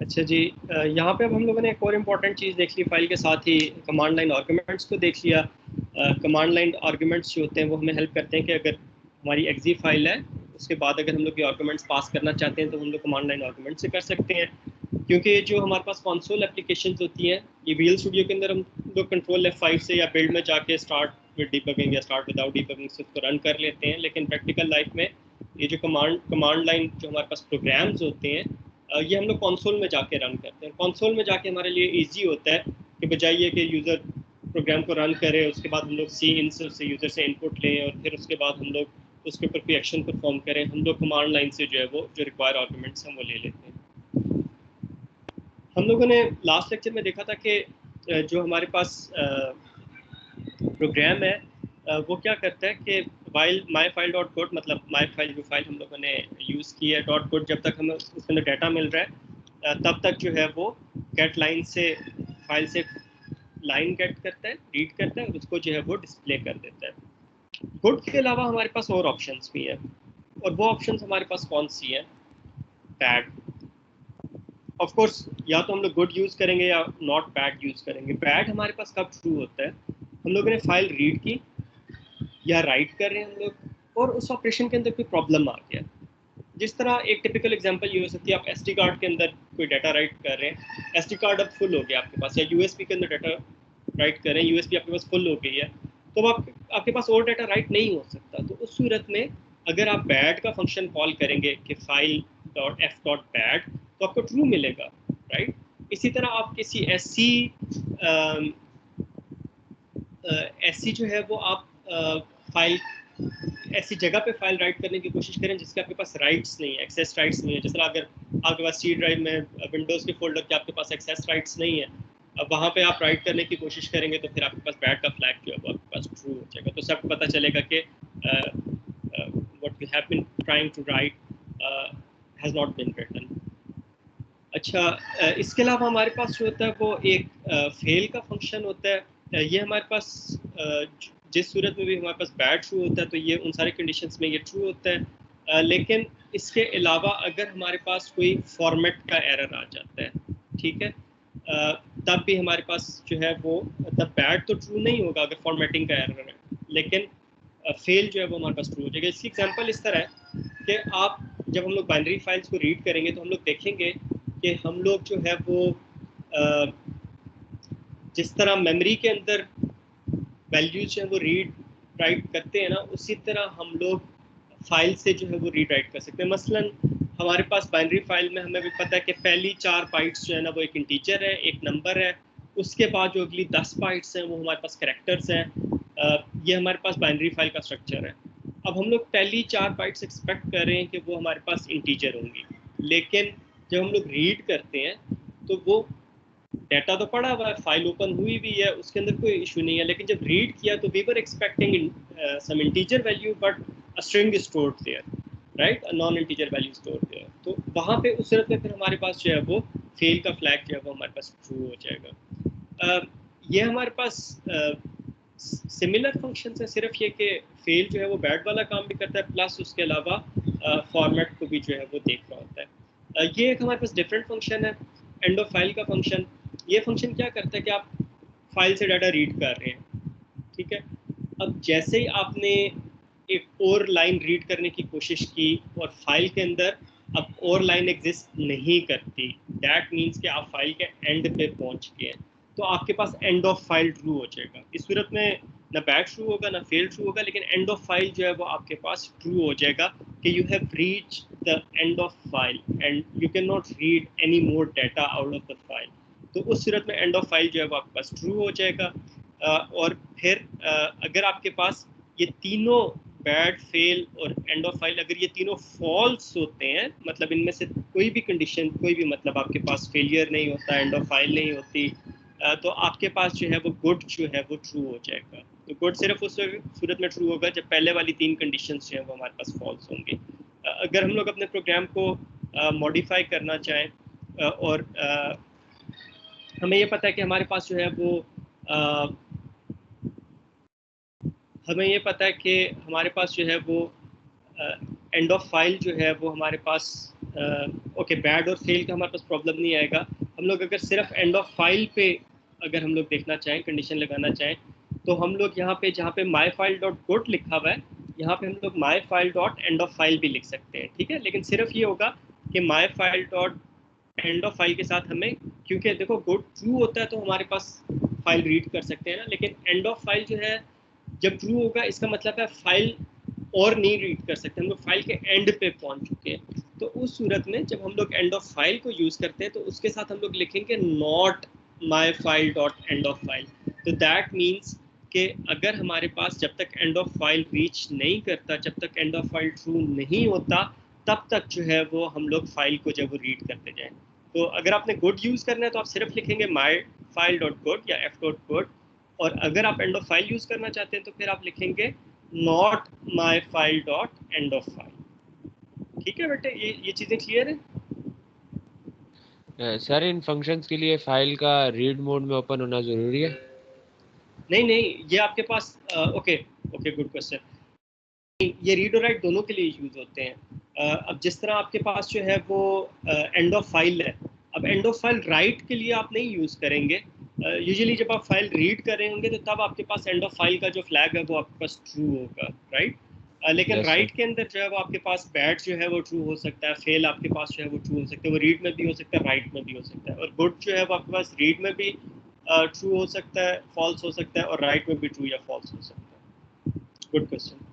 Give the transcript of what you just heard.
अच्छा जी, यहाँ पे अब हम लोगों ने एक और इम्पॉर्टेंट चीज़ देख ली फाइल के साथ ही कमांड लाइन आर्गुमेंट्स को देख लिया। कमांड लाइन आर्गुमेंट्स जो होते हैं वो हमें हेल्प करते हैं कि अगर हमारी एक्जी फाइल है उसके बाद अगर हम लोग ये आर्गुमेंट्स पास करना चाहते हैं तो हम लोग कमांड लाइन आर्गुमेंट से कर सकते हैं। क्योंकि जो हमारे पास कंसोल एप्लीकेशन होती हैं, ये विजुअल स्टूडियो के अंदर हम लोग कंट्रोल F5 से या बिल्ड में जाके स्टार्ट विद डिबगिंग या स्टार्ट विदाउट डिबगिंग से उसको रन कर लेते हैं, लेकिन प्रैक्टिकल लाइफ में ये जो कमांड लाइन जो हमारे पास प्रोग्राम्स होते हैं ये हम लोग कंसोल में जाके रन करते हैं। कंसोल में जाके हमारे लिए इजी होता है कि बजाय ये कि यूज़र प्रोग्राम को रन करे उसके बाद हम लोग सी इन से यूज़र से इनपुट लें और फिर उसके बाद हम लोग उसके ऊपर कोई एक्शन परफॉर्म करें, हम लोग कमांड लाइन से जो है वो जो रिक्वायर आर्गुमेंट्स हैं वो ले लेते हैं। हम लोगों ने लास्ट लेक्चर में देखा था कि जो हमारे पास प्रोग्राम है वो क्या करता है कि while my file dot code, मतलब माई फाइल जो फाइल हम लोगों ने यूज़ की है डॉट कोड, जब तक हमें उसके अंदर डाटा मिल रहा है तब तक जो है वो गेट लाइन से फाइल से लाइन गेट करता है, रीड करता है और उसको जो है वो डिस्प्ले कर देता है। गुड के अलावा हमारे पास और ऑप्शंस भी हैं, और वो ऑप्शंस हमारे पास कौन सी हैं? बैड। ऑफ कोर्स या तो हम लोग गुड यूज़ करेंगे या नॉट बैड यूज़ करेंगे। बैड हमारे पास कब ट्रू होता है? हम लोगों ने फाइल रीड की या राइट कर रहे हैं हम लोग और उस ऑपरेशन के अंदर कोई प्रॉब्लम आ गया। जिस तरह एक टिपिकल एग्जांपल ये हो सकती है, आप एसडी कार्ड के अंदर कोई डाटा राइट कर रहे हैं, एसडी कार्ड अब फुल हो गया आपके पास, या यूएसबी के अंदर डाटा राइट कर रहे हैं, यूएसबी आपके पास फुल हो गई है, तो आपके पास और डाटा राइट नहीं हो सकता। तो उस सूरत में अगर आप बैड का फंक्शन कॉल करेंगे कि file dot F dot bad, तो आपको ट्रू मिलेगा, राइट। इसी तरह आप किसी ऐसी जो है वो आप फाइल ऐसी जगह पे फाइल राइट करने की कोशिश करें जिसके आपके पास राइट्स नहीं है, एक्सेस राइट्स नहीं है। जिस तरह अगर आपके पास सी ड्राइव में विंडोज़ के फोल्डर के आपके पास एक्सेस राइट्स नहीं है, अब वहाँ पे आप राइट करने की कोशिश करेंगे तो फिर आपके पास बैड का फ्लैग जो है वो आपके पास ट्रू हो जाएगा। तो सबको पता चलेगा कि what you have been trying to write has not been written. अच्छा, इसके अलावा हमारे पास जो होता है वो एक फेल का फंक्शन होता है। ये हमारे पास जिस सूरत में भी हमारे पास बैड ट्रू होता है तो ये उन सारे कंडीशंस में ये ट्रू होता है। लेकिन इसके अलावा अगर हमारे पास कोई फॉर्मेट का एरर आ जाता है, ठीक है, तब भी हमारे पास जो है वो, तब बैड तो ट्रू नहीं होगा अगर फॉर्मेटिंग का एरर है, लेकिन फेल जो है वो हमारे पास ट्रू हो जाएगा। इसकी एग्जांपल इस तरह है कि आप जब हम लोग बाइनरी फाइल्स को रीड करेंगे तो हम लोग देखेंगे कि हम लोग जो है वो जिस तरह मेमोरी के अंदर वैल्यूज जो है वो रीड राइट करते हैं ना, उसी तरह हम लोग फाइल से जो है वो रीड राइट कर सकते हैं। मसलन हमारे पास बाइनरी फाइल में हमें भी पता है कि पहली 4 बाइट्स जो है ना वो एक इंटीजर है, एक नंबर है, उसके बाद जो अगली 10 बाइट्स हैं वो हमारे पास कैरेक्टर्स हैं। ये हमारे पास बाइनरी फाइल का स्ट्रक्चर है। अब हम लोग पहली 4 बाइट्स एक्सपेक्ट कर रहे हैं कि वो हमारे पास इंटीजर होंगी, लेकिन जब हम लोग रीड करते हैं तो वो डाटा तो पड़ा हुआ है, फाइल ओपन हुई भी है, उसके अंदर कोई इशू नहीं है, लेकिन जब रीड किया तो we were expecting some integer value but a string stored there, right, a non integer value stored there. तो वहाँ पे उस सूरत में फिर हमारे पास जो है वो फेल का फ्लैग जो है वो हमारे पास ट्रू हो जाएगा। ये हमारे पास सिमिलर फंक्शन है, सिर्फ ये कि फेल जो है वो बैड वाला काम भी करता है, प्लस उसके अलावा फॉर्मेट को भी जो है वो देख रहा होता है। ये एक हमारे पास डिफरेंट फंक्शन है, एंड ऑफ फाइल का फंक्शन। ये फंक्शन क्या करता है कि आप फाइल से डाटा रीड कर रहे हैं, ठीक है, अब जैसे ही आपने एक और लाइन रीड करने की कोशिश की और फाइल के अंदर अब और लाइन एग्जिस्ट नहीं करती, दैट मीन्स कि आप फाइल के एंड पे पहुंच गए, तो आपके पास एंड ऑफ फाइल ट्रू हो जाएगा। इस सूरत में ना बैड ट्रू होगा ना फेल ट्रू होगा, लेकिन एंड ऑफ फाइल जो है वो आपके पास ट्रू हो जाएगा कि you have reach the end of file and you can not read any more data out of the file. तो उस सूरत में एंड ऑफ फाइल जो है वो आपके पास ट्रू हो जाएगा। और फिर अगर आपके पास ये तीनों बैड, फेल और एंड ऑफ फाइल, अगर ये तीनों फॉल्स होते हैं, मतलब इनमें से कोई भी कंडीशन, कोई भी, मतलब आपके पास फेलियर नहीं होता, एंड ऑफ फाइल नहीं होती, तो आपके पास जो है वो गुड जो है वो ट्रू हो जाएगा। तो गुड सिर्फ उस सूरत में ट्रू होगा जब पहले वाली 3 कंडीशंस जो है वो हमारे पास फॉल्स होंगी। अगर हम लोग अपने प्रोग्राम को मॉडिफाई करना चाहें और हमें ये पता है कि हमारे पास जो है वो हमें ये पता है कि हमारे पास जो है वो एंड ऑफ फाइल जो है वो हमारे पास ओके बैड और फेल का हमारे पास प्रॉब्लम नहीं आएगा। हम लोग अगर सिर्फ एंड ऑफ फाइल पे अगर हम लोग देखना चाहें, कंडीशन लगाना चाहें, तो हम लोग यहाँ पे जहाँ पे माई फाइल डॉट गुड लिखा हुआ है, यहाँ पे हम लोग my file dot end of file भी लिख सकते हैं, ठीक है। लेकिन सिर्फ ये होगा कि my file dot end of file के साथ हमें, क्योंकि देखो गुड ट्रू होता है तो हमारे पास फाइल रीड कर सकते हैं ना, लेकिन एंड ऑफ फाइल जो है जब ट्रू होगा इसका मतलब है फाइल और नहीं रीड कर सकते, हम लोग फाइल के एंड पे पहुंच चुके हैं। तो उस सूरत में जब हम लोग एंड ऑफ फाइल को यूज करते हैं तो उसके साथ हम लोग लिखेंगे not my file dot end of file. तो दैट मीन्स कि अगर हमारे पास जब तक एंड ऑफ फाइल रीच नहीं करता, जब तक एंड ऑफ फाइल ट्रू नहीं होता, तब तक जो है वो हम लोग फाइल को जब वो रीड करते जाएं। तो अगर आपने गुड यूज करना है तो आप सिर्फ लिखेंगे माई फाइल डॉट गुड या एफ डॉट गुड, और अगर आप एंड ऑफ फाइल यूज करना चाहते हैं तो फिर आप लिखेंगे not my file dot end of file. ठीक है बेटे, ये चीजें क्लियर है? सर इन फंक्शंस के लिए फाइल का रीड मोड में ओपन होना जरूरी है? नहीं नहीं, ये आपके पास ओके ओके, गुड क्वेश्चन। ये रीड और राइट दोनों के लिए यूज होते हैं। अब जिस तरह आपके पास जो है वो एंड ऑफ फाइल है, अब एंड ऑफ फाइल राइट के लिए आप नहीं यूज करेंगे। यूजुअली जब आप फाइल रीड कर रहे होंगे तो तब आपके पास एंड ऑफ फाइल का जो फ्लैग है वो आपके पास ट्रू होगा, राइट। लेकिन यस सर। राइट के अंदर जो है वो आपके पास बैड जो है वो ट्रू हो सकता है, फेल आपके पास जो है वो ट्रू हो सकता है, वो रीड में भी हो सकता है, राइट में भी हो सकता है, और गुड जो है वो आपके पास रीड में भी ट्रू हो सकता है, फॉल्स हो सकता है, और राइट में भी ट्रू या फॉल्स हो सकता है। Good question.